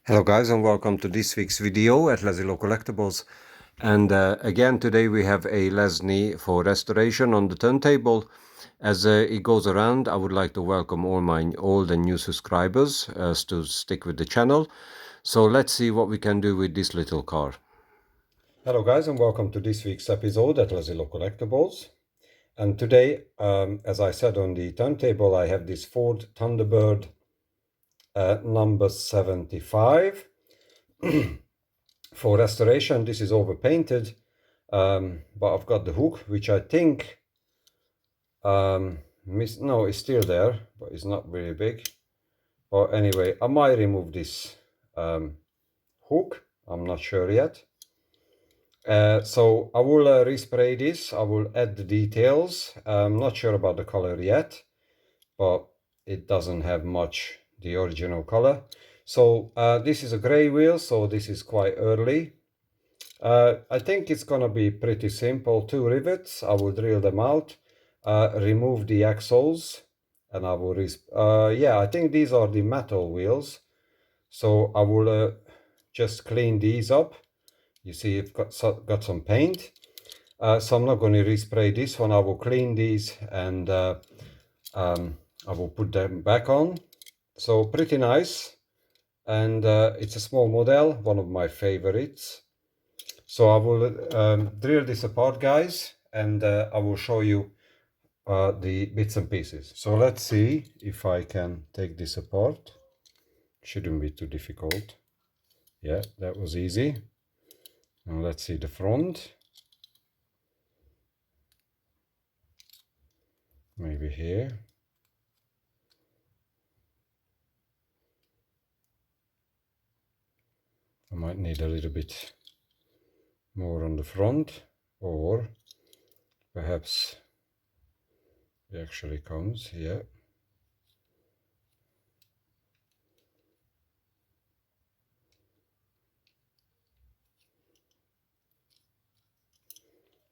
Hello guys and welcome to this week's video at Lazi-Low Collectibles. And again today we have a Lesney for restoration on the turntable. As it goes around, I would like to welcome all my old and new subscribers to stick with the channel. So let's see what we can do with this little car. Hello guys and welcome to this week's episode at Lazi-Low Collectibles. And today, as I said on the turntable, I have this Ford Thunderbird number 75. For restoration. This is overpainted, but I've got the hook, which I think no, it's still there, but it's not very big. But anyway, I might remove this hook. I'm not sure yet. So I will respray this. I will add the details. I'm not sure about the color yet, but it doesn't have much the original color. So this is a gray wheel, so this is quite early. I think it's gonna be pretty simple. 2 rivets, I will drill them out, remove the axles, and I will yeah, I think these are the metal wheels, so I will just clean these up. You see it's got some paint, so I'm not going to respray this one. I will clean these and I will put them back on. So pretty nice, and it's a small model, one of my favorites. So I will drill this apart, guys, and I will show you the bits and pieces. So let's see if I can take this apart. Shouldn't be too difficult. Yeah, that was easy. And let's see the front. Maybe here. I might need a little bit more on the front, or perhaps it actually comes, yeah.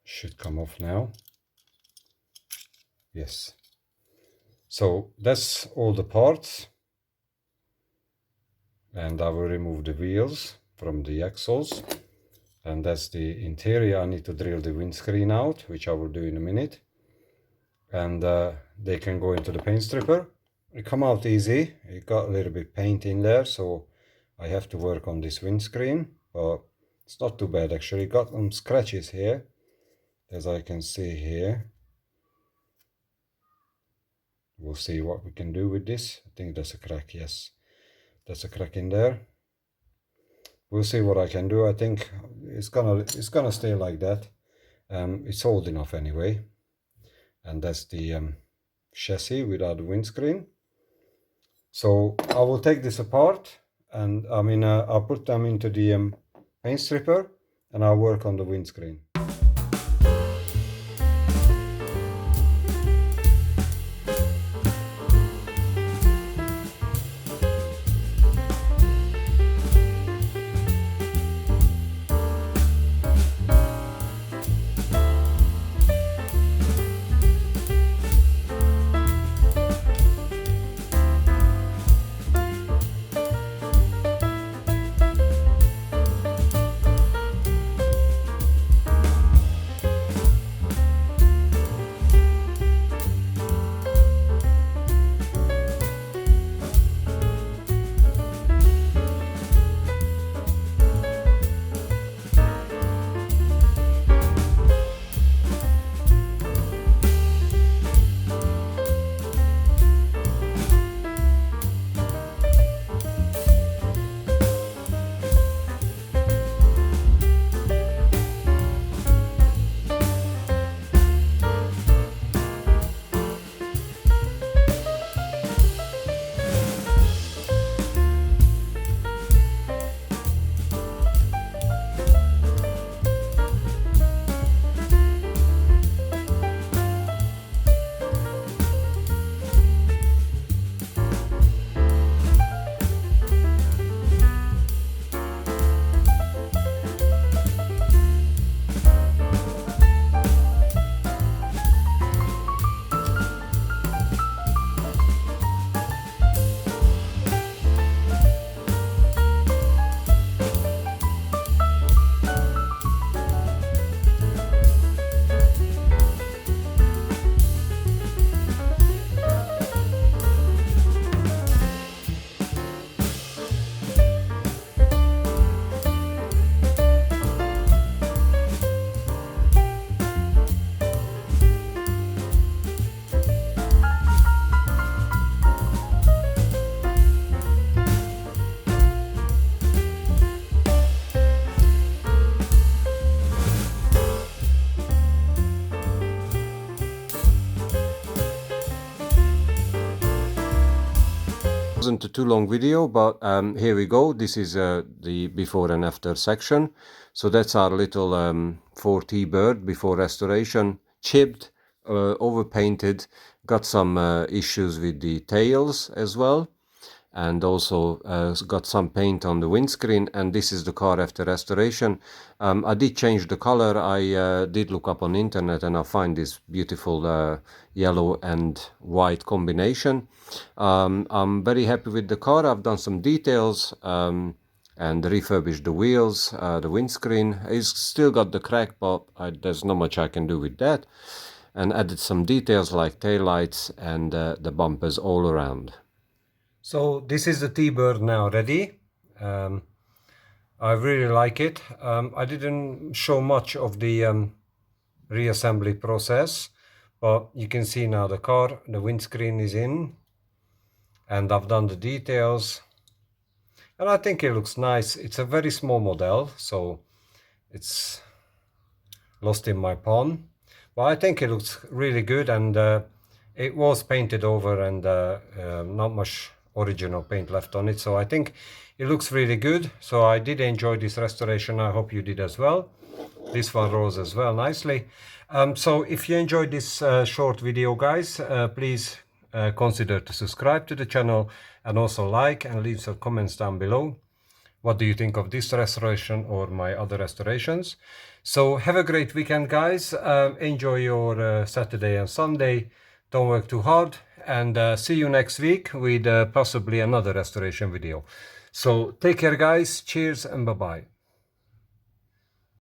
Should come off now. Yes. So that's all the parts, and I will remove the wheels from the axles, and that's the interior. I need to drill the windscreen out, which I will do in a minute, and they can go into the paint stripper. It come out easy. It got a little bit paint in there, so I have to work on this windscreen, but it's not too bad actually. Got some scratches here, as I can see here. We'll see what we can do with this. I think that's a crack. Yes, that's a crack in there. We'll see what I can do. I think it's gonna stay like that. It's old enough anyway. And that's the chassis without the windscreen. So I will take this apart, and I'll put them into the paint stripper, and I'll work on the windscreen. too long video, but here we go. This is the before and after section. So that's our little Ford T-bird before restoration, chipped, overpainted, got some issues with the tails as well, and also got some paint on the windscreen. And this is the car after restoration. I did change the color. I did look up on the internet and I find this beautiful yellow and white combination. I'm very happy with the car. I've done some details and refurbished the wheels, the windscreen. It's still got the crack, but there's not much I can do with that. And added some details like taillights and the bumpers all around. So this is the T-bird now ready. I really like it. I didn't show much of the reassembly process, but you can see now the car, the windscreen is in, and I've done the details, and I think it looks nice. It's a very small model, so it's lost in my palm, but I think it looks really good, and it was painted over and not much original paint left on it, so I think it looks really good. So I did enjoy this restoration. I hope you did as well. This one rose as well nicely. So if you enjoyed this short video, guys, please consider to subscribe to the channel and also like and leave some comments down below. What do you think of this restoration or my other restorations? So have a great weekend, guys. Enjoy your Saturday and Sunday. Don't work too hard, and see you next week with possibly another restoration video. So take care, guys. Cheers and bye-bye.